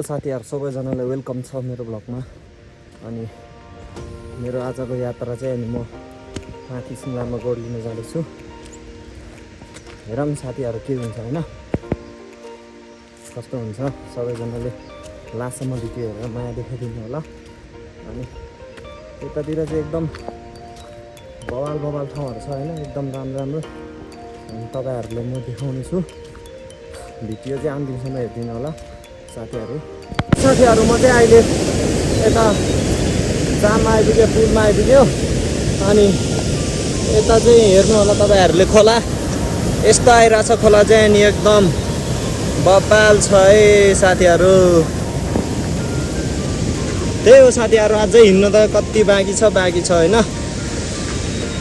साथीहरु सबैजनालाई वेलकम छ मेरो ब्लगमा। अनि मेरो आजको यात्रा चाहिँ अनि म माथि सिमलामा गोड लिन जाँदैछु। हेरौँ साथीहरु के हुन्छ हैन, कस्तो हुन्छ। सबैजनाले लास्टसम्म भिडियो हेरेर माया देखाइदिनु होला। अनि यतातिर चाहिँ एकदम बवाल बवाल ठाउँहरु छ हैन, एकदम राम्रो राम्रो। अनि तपाईहरुलाई म देखाउने छु, भिडियो चाहिँ अन्तिमसम्म हेरिदिनु होला साथीहरु। म चाहिँ अहिले यता जाममा आइपुग्यो, पुलमा आइपुग्यो। अनि यता चाहिँ हेर्नु होला तपाईहरुले, खोला यस्तो आइरहेछ। खोला चाहिँ नि एकदम बबाल छ है साथीहरु। त्यही हो साथीहरु, अझै हिँड्नु त कति बाँकी छ हैन।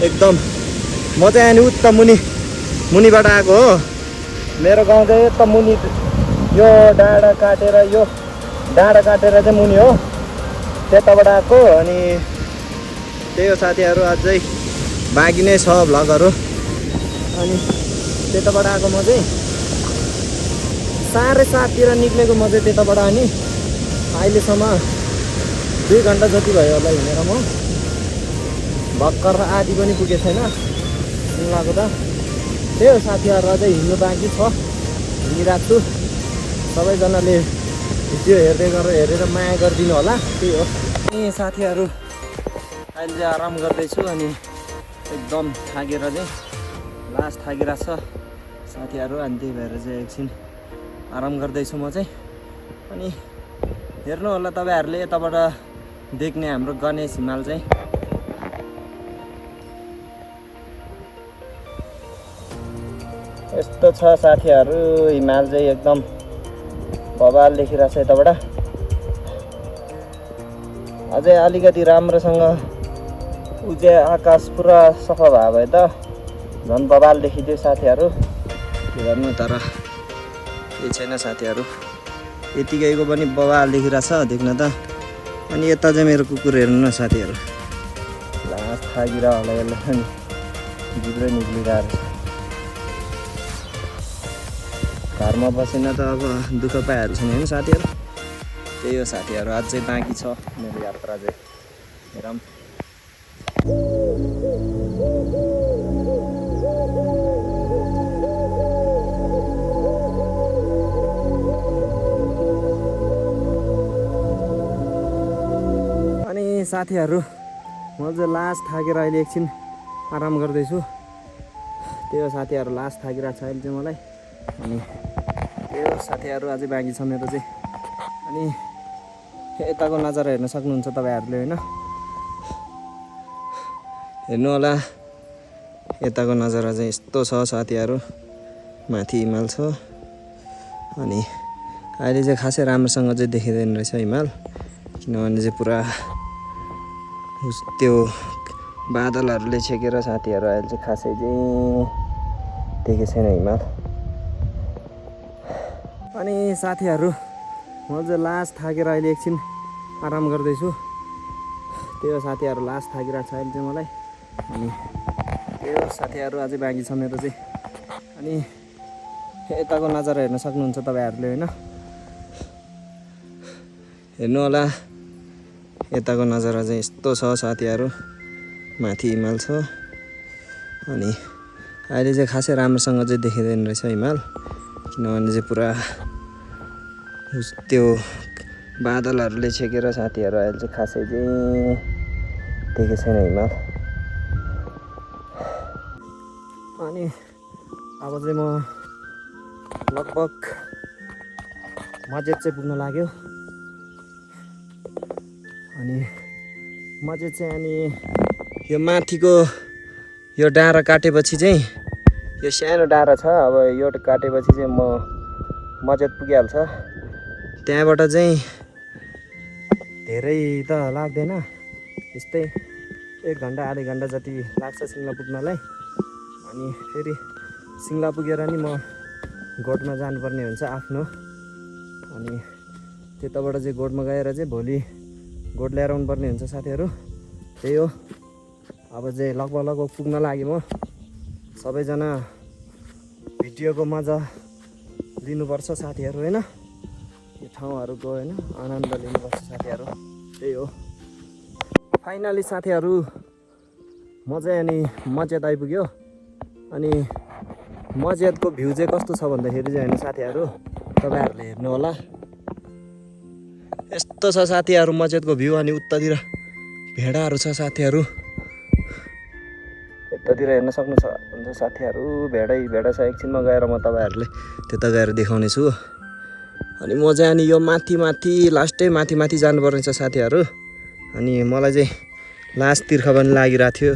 एकदम म चाहिँ अनि उता मुनिबाट आएको हो। मेरो गाउँ चाहिँ यता मुनि, यो डाँडा काटेर चाहिँ मुनि हो, त्यताबाट आएको। अनि त्यही हो साथीहरु, अझै बाँकी नै छ भ्लगहरु। अनि त्यताबाट आएको म चाहिँ 7:30तिर निक्लेको म चाहिँ त्यताबाट। अनि अहिलेसम्म 2 घन्टा जति भयो होला हिँडेर। म भर्खर आधी पनि पुगेको छैन सिमलाको त। त्यही हो साथीहरु, अझै हिँड्नु बाँकी छ, हिँडिरहेको छु। सबैजनाले भिडियो हेरेर माया गरिदिनु होला। त्यही हो। अनि साथीहरु अहिले चाहिँ आराम गर्दैछु। अनि एकदम थाकेर चाहिँ लास्ट थाकिरहेको छ साथीहरु। अनि त्यही भएर चाहिँ एकछिन आराम गर्दैछु म चाहिँ। अनि हेर्नु होला तपाईहरुले यताबाट देख्ने हाम्रो गणेश हिमाल चाहिँ। यस्तो छ साथीहरु, हिमाल चाहिँ एकदम बबाल देखिरहेछ यताबाट। अझै अलिकति राम्रोसँग उज्या आकाश पुरा सफा भयो भए त झन् बबाल देखिदियो साथीहरु। के गर्नु, तर केही छैन साथीहरु, यतिकैको पनि बबाल देखिरहेछ देख्न त। अनि यता चाहिँ मेरो कुकुर हेर्नु न साथीहरु, लास्ट थाकिरा होला यसले पनि, जिब्रो निक्लिरहेको छ। घरमा बसेन त अब दुःख पाइहाल्छ नि हैन साथीहरु। त्यही हो साथीहरु, अझै बाँकी छ मेरो यात्रा चाहिँ। हेरौँ। अनि साथीहरु म चाहिँ लास्ट थाकेर अहिले एकछिन आराम गर्दैछु। त्यही हो साथीहरु, लास्ट थाकिरहेको छ अहिले चाहिँ मलाई। अनि त्यही हो साथीहरु, अझै बाँकी छ मेरो चाहिँ। अनि यताको नजारा हेर्न सक्नुहुन्छ तपाईहरुले हैन, हेर्नु होला। यताको नजारा चाहिँ यस्तो छ साथीहरु, माथि हिमाल छ। अनि अहिले चाहिँ खासै राम्रोसँग चाहिँ देखिँदैन रहेछ हिमाल, किनभने चाहिँ पुरा त्यो बादलहरुले छेकेर साथीहरु अहिले चाहिँ खासै चाहिँ देखेको छैन हिमाल। अनि साथीहरु म चाहिँ लास्ट थाकेर अहिले एकछिन आराम गर्दैछु। त्यही हो साथीहरु, लास्ट थाकिरहेको छ अहिले चाहिँ मलाई। अनि त्यही हो साथीहरु, अझै बाँकी छ मेरो चाहिँ। अनि यताको नजारा हेर्न सक्नुहुन्छ तपाईहरुले हैन, हेर्नु होला। यताको नजारा चाहिँ यस्तो छ साथीहरु, माथि हिमाल छ। अनि अहिले चाहिँ खासै राम्रोसँग चाहिँ देखिँदैन रहेछ हिमाल, किनभने चाहिँ पुरा त्यो बादलहरुले छेकेर साथीहरु अहिले चाहिँ खासै चाहिँ देखेको छैन हिमाल। अनि अब चाहिँ म लगभग मजेत चाहिँ पुग्न लाग्यो। अनि मजेत चाहिँ अनि यो माथिको यो डाँडा काटेपछि चाहिँ, यो सानो डाँडा छ, अब यो काटेपछि चाहिँ म मजेत पुगिहाल्छ। त्यहाँबाट चाहिँ धेरै त लाग्दैन, यस्तै 1 घन्टा आधा घन्टा जति लाग्छ सिमला पुग्नलाई। अनि फेरि सिमला पुगेर नि म गोठमा जानुपर्ने हुन्छ आफ्नो। अनि त्यताबाट चाहिँ गोठमा गएर चाहिँ भोलि गोठ ल्याएर आउनु पर्ने हुन्छ साथीहरु। त्यही हो, अब चाहिँ लगभग पुग्न लाग्यो म। सबैजना भिडियोको मजा लिनुपर्छ साथीहरु हैन। यो ठाउँहरूको होइन आनन्द लिनुपर्छ साथीहरू। त्यही हो। फाइनली साथीहरू म चाहिँ अनि मस्जिद आइपुग्यो। अनि मस्जिदको भ्यू चाहिँ कस्तो छ भन्दाखेरि चाहिँ होइन साथीहरू, तपाईँहरूले हेर्नु होला। यस्तो छ साथीहरू मस्जिदको भ्यू। अनि उतातिर भेडाहरू छ साथीहरू, यतातिर हेर्न सक्नुहुन्छ साथीहरू। भेडा छ। एकछिनमा गएर म तपाईँहरूले त्यता गएर देखाउने छु। अनि म चाहिँ अनि यो माथि लास्टै माथि जानुपर्ने छ साथीहरू। अनि मलाई चाहिँ लास्ट तिर्खा पनि लागिरहेको थियो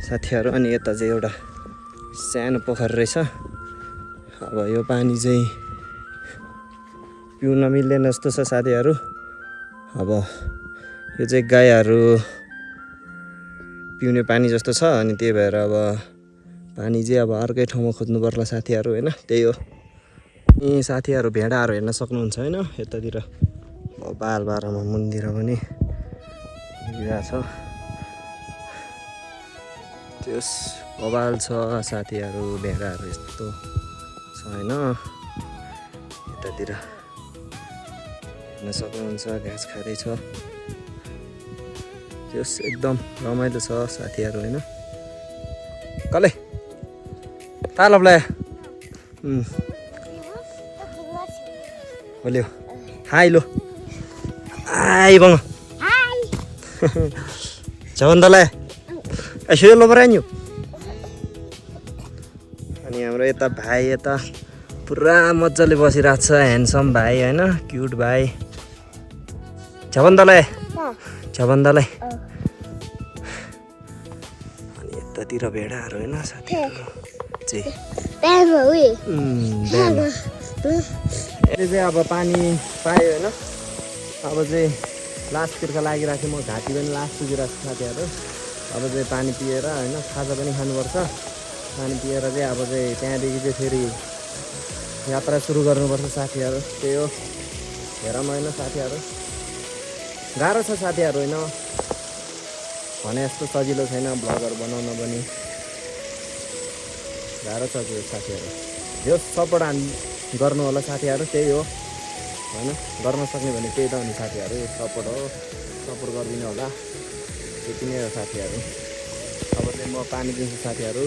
साथीहरू। अनि यता चाहिँ एउटा सानो पोखरी रहेछ। अब यो पानी चाहिँ पिउन मिल्दैन जस्तो छ साथीहरू। अब यो चाहिँ गाईहरू पिउने पानी जस्तो छ। अनि त्यही भएर अब पानी चाहिँ अब अर्कै ठाउँमा खोज्नु पर्ला साथीहरू होइन। त्यही हो। यी साथीहरू भेडाहरू हेर्न सक्नुहुन्छ होइन। यतातिर बालबारामा मन्दिर पनि छ। त्यस बबाल छ साथीहरू। भेडाहरू यस्तो छ होइन। यतातिर हेर्न सक्नुहुन्छ घाँस खाँदैछ। त्यस एकदम रमाइलो छ साथीहरू होइन। कसले तालबलाई बोल्यो हाई लो हाई बङ झवन्दलाई यसो लो पऱ्यो। अनि हाम्रो यता भाइ यता पुरा मजाले बसिरहेको छ। ह्यान्डसम भाइ होइन, क्युट भाइ। झवन्दलाई अनि यतातिर भेडाहरू होइन साथीहरू चाहिँ चाहिँ अब पानी पायो होइन। अब चाहिँ लास्ट तिर्खा लागिरहेको थियो। म घाँटी पनि लास्ट पुगिरहेको छु साथीहरू। अब चाहिँ पानी पिएर होइन खाजा पनि खानुपर्छ। पानी पिएर चाहिँ अब चाहिँ त्यहाँदेखि चाहिँ फेरि यात्रा सुरु गर्नुपर्छ साथीहरू। त्यही हो। हेरौँ होइन साथीहरू, गाह्रो छ साथीहरू होइन। भने जस्तो सजिलो छैन भ्लगहरू बनाउन पनि गाह्रो छ त्यो साथीहरू। यो सपोर्ट गर्नु होला साथीहरू। त्यही हो होइन। गर्न सक्ने भने त्यही त हो नि साथीहरू। सपोर्ट हो, सपोर्ट गरिदिनु होला। त्यति नै हो साथीहरू। अब चाहिँ म पानी दिन्छु साथीहरू।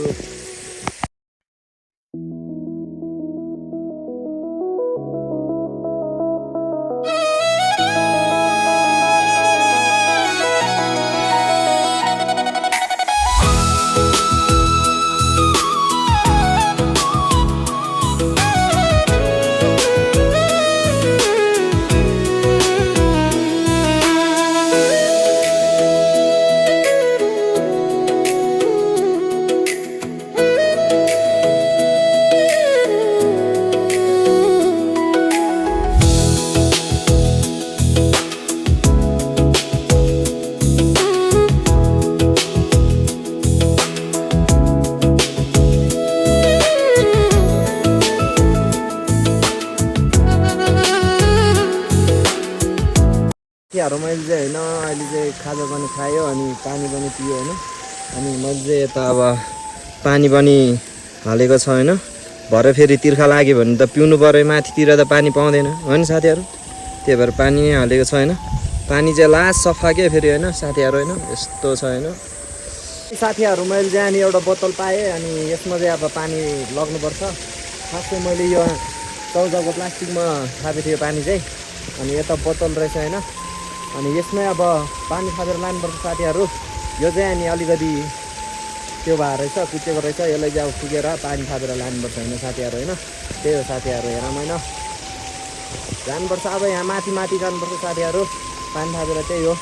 मैले चाहिँ होइन अहिले चाहिँ खाजा पनि खायो अनि पानी पनि पियो होइन। अनि मैले चाहिँ यता अब पानी पनि हालेको छ होइन। भरे फेरि तिर्खा लाग्यो भने त पिउनु पऱ्यो। माथितिर त पानी पाउँदैन होइन साथीहरू। त्यही भएर पानी नै हालेको छ होइन। पानी चाहिँ लास्ट सफा के फेरि होइन साथीहरू होइन। यस्तो छ होइन साथीहरू। मैले चाहिँ अनि एउटा बोतल पाएँ। अनि यसमा चाहिँ अब पानी लग्नुपर्छ। खासै मैले यो चौजाको प्लास्टिकमा थापेको थियो पानी चाहिँ। अनि यता बोतल रहेछ होइन। अनि यसमै अब पानी थापेर लानुपर्छ साथीहरू। यो चाहिँ अनि अलिकति त्यो भएर रहेछ, कुचेको रहेछ। यसलाई चाहिँ अब पुगेर पानी थापेर लानुपर्छ होइन साथीहरू होइन। त्यही हो साथीहरू। हेरौँ होइन जानुपर्छ। अब यहाँ माथि जानुपर्छ साथीहरू पानी थापेर। त्यही हो।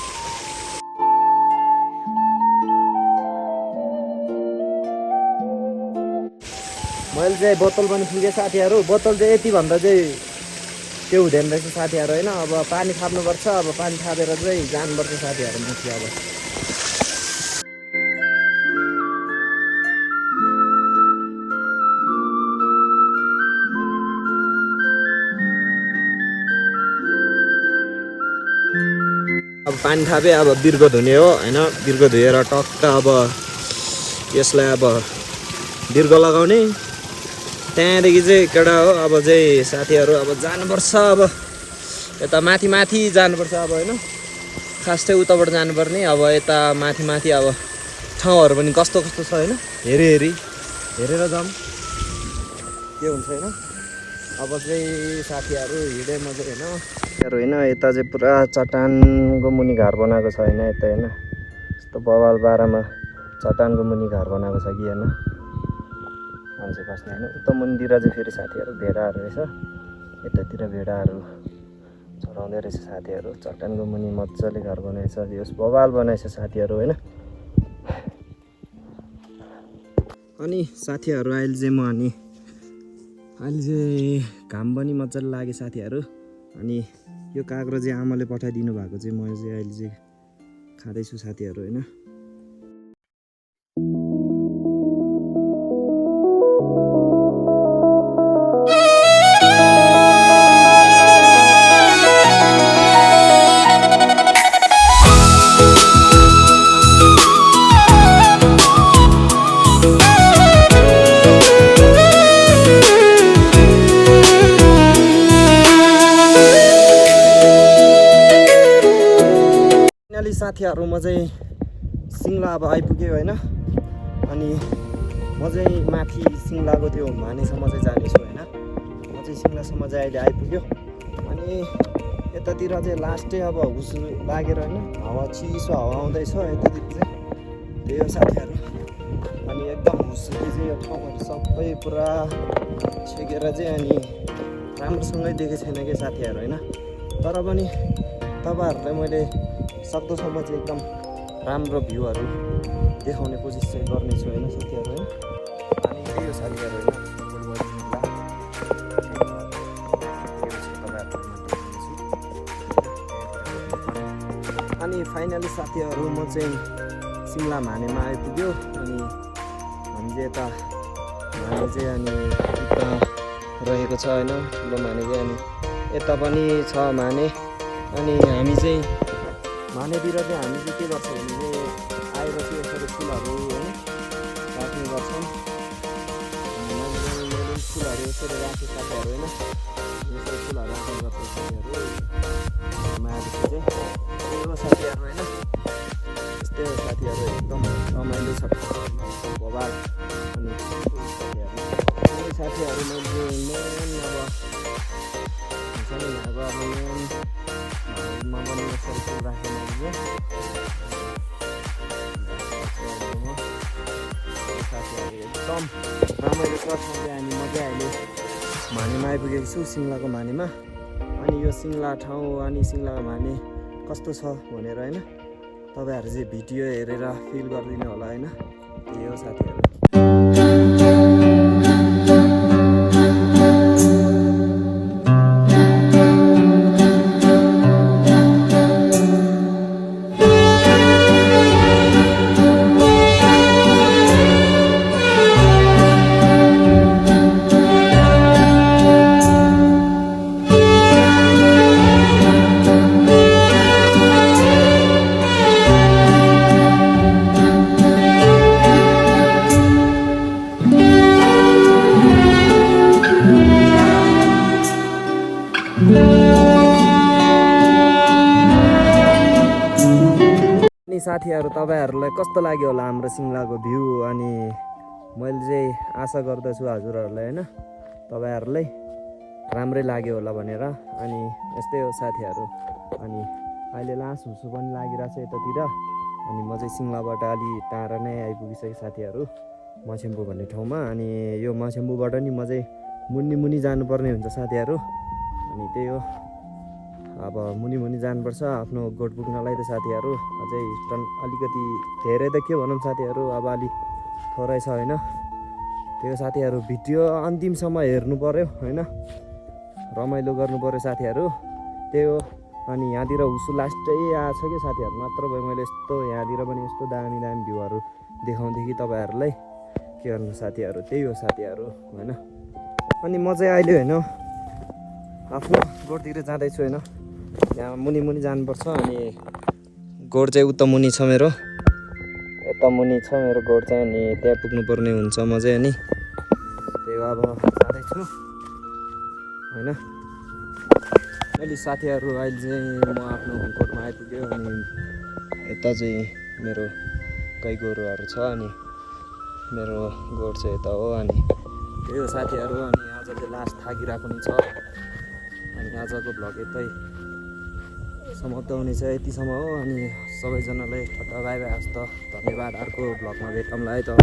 मैले चाहिँ बोतल पनि पुगेँ साथीहरू। बोतल चाहिँ यति भन्दा चाहिँ त्यो हुँदैन रहेछ साथीहरू होइन। अब पानी थाप्नुपर्छ। अब पानी थापेर चाहिँ जानुपर्छ साथीहरू माथि। अब पानी थापे। अब बिर्को धुने हो होइन। बिर्को धोएर टक्क अब यसलाई अब बिर्को लगाउने। त्यहाँदेखि चाहिँ केटा हो अब चाहिँ साथीहरू अब जानुपर्छ। अब यता माथि माथि जानुपर्छ अब होइन, खास चाहिँ उताबाट जानुपर्ने। अब यता माथि माथि अब ठाउँहरू पनि कस्तो कस्तो छ होइन, हेरेर जाऊँ के हुन्छ होइन। अब चाहिँ साथीहरू हिँडे मजा होइन, यता चाहिँ पुरा चट्टानको मुनि घर बनाएको छ होइन, यता होइन यस्तो बवाल बाह्रमा चट्टानको मुनि घर बनाएको छ कि होइन मान्छे बस्ने होइन। उता मुनितिर चाहिँ फेरि साथीहरू भेडाहरू रहेछ, यतातिर भेडाहरू चराउँदै रहेछ साथीहरू। चट्टानको मुनि मजाले घर बनाएछ, यो बवाल बनाएछ साथीहरू होइन। अनि साथीहरू अहिले चाहिँ घाम पनि मजाले लाग्यो साथीहरू। अनि यो काँक्रो चाहिँ आमाले पठाइदिनु भएको चाहिँ म चाहिँ अहिले चाहिँ खाँदैछु साथीहरू होइन। साथीहरू म चाहिँ सिङ्ला अब आइपुग्यो होइन। अनि म चाहिँ माथि सिङ्लाको त्यो मानेसम्म चाहिँ जानेछु होइन। म चाहिँ सिङ्लासम्म चाहिँ अहिले आइपुग्यो। अनि यतातिर चाहिँ लास्टै अब हुस लागेर होइन, हावा चिसो हावा आउँदैछ यतातिर चाहिँ, त्यही हो साथीहरू। अनि एकदम हुसले चाहिँ यो ठाउँहरू सबै पुरा छेकेर चाहिँ अनि राम्रोसँगै देखेको छैन कि साथीहरू होइन। तर पनि तपाईँहरूलाई मैले सक्दोसम्म चाहिँ एकदम राम्रो भ्यूहरू देखाउने कोसिस चाहिँ गर्नेछु होइन साथीहरू होइन। अनि त्यही हो साथीहरू होइन, अनि फाइनली साथीहरू म चाहिँ सिङ्ला मानेमा आइपुग्यो। अनि हामी चाहिँ यता माने चाहिँ अनि उता रहेको छ होइन, ठुलो माने चाहिँ। अनि यता पनि छ माने। अनि हामी चाहिँ मानेतिर चाहिँ हामी चाहिँ के गर्छौँ भने चाहिँ आएपछि यसरी फुलहरू होइन राख्ने गर्छौँ। मैले फुलहरू यसरी राखेँ साथीहरू होइन, यसरी फुलहरू राख्ने गर्छौँ साथीहरू आएपछि चाहिँ। त्यही हो साथीहरू होइन, यस्तै हो साथीहरू, एकदम रमाइलो छ बबाल। अनि साथीहरू मैले मेन अब हुन्छ नि अब मेनमा पनि यसरी फुल राखेँ मैले साथीहरू एकदम रमाइलो छ ठाउँ चाहिँ। अनि म चाहिँ अहिले मानेमा आइपुगेको छु, सिङ्लाको मानेमा। अनि यो सिङ्ला ठाउँ अनि सिङ्लाको माने कस्तो छ भनेर होइन तपाईँहरू चाहिँ भिडियो हेरेर फिल गरिदिनु होला होइन। त्यही हो साथीहरू। अनि साथीहरू तपाईँहरूलाई कस्तो लाग्यो होला हाम्रो सिङ्लाको भ्यू। अनि मैले चाहिँ आशा गर्दछु हजुरहरूलाई होइन तपाईँहरूलाई राम्रै लाग्यो होला भनेर। अनि यस्तै हो साथीहरू। अनि अहिले लास्ट हुसु पनि लागिरहेछ यतातिर। अनि म चाहिँ सिङ्लाबाट अलि टाढा नै आइपुगिसकेँ साथीहरू, मछेम्बु भन्ने ठाउँमा। अनि यो मछेम्बुबाट नि म चाहिँ मुनि जानुपर्ने हुन्छ साथीहरू। अनि त्यही हो, अब मुनि जानुपर्छ आफ्नो गोठ पुग्नलाई त साथीहरू। अझै अलिकति धेरै त के भनौँ साथीहरू, अब अलिक थोरै छ होइन। त्यही हो साथीहरू, भिडियो अन्तिमसम्म हेर्नु पऱ्यो होइन, रमाइलो गर्नु पऱ्यो साथीहरू। त्यही हो। अनि यहाँतिर हुसु लास्टै आएको छ कि साथीहरू, नत्र भए मैले यस्तो यहाँतिर पनि यस्तो दामी भ्यूहरू देखाउँथेँ कि तपाईँहरूलाई। के गर्नु साथीहरू, त्यही हो साथीहरू होइन। अनि म चाहिँ अहिले होइन आफ्नो गोठतिर जाँदैछु होइन, यहाँ मुनि जानुपर्छ। अनि गोठ चाहिँ उता मुनि छ मेरो, यता मुनि छ मेरो गोठ चाहिँ। अनि त्यहाँ पुग्नुपर्ने हुन्छ म चाहिँ। अनि त्यही हो, अब जाँदैछु होइन। अहिले साथीहरू अहिले चाहिँ म आफ्नो गोठमा आइपुग्यो अनि यता चाहिँ मेरो गाई गोरुहरू छ अनि मेरो गोठ चाहिँ यता हो अनि त्यही हो साथीहरू। अनि आज चाहिँ लास्ट थाकिरहेको नि छ अनि आजको भ्लग यतै समाप्त हुनेछ, यतिसम्म हो। अनि सबैजनालाई टाटा बाई बाई, हस् त, धन्यवाद। अर्को भ्लगमा भेटौँला है त।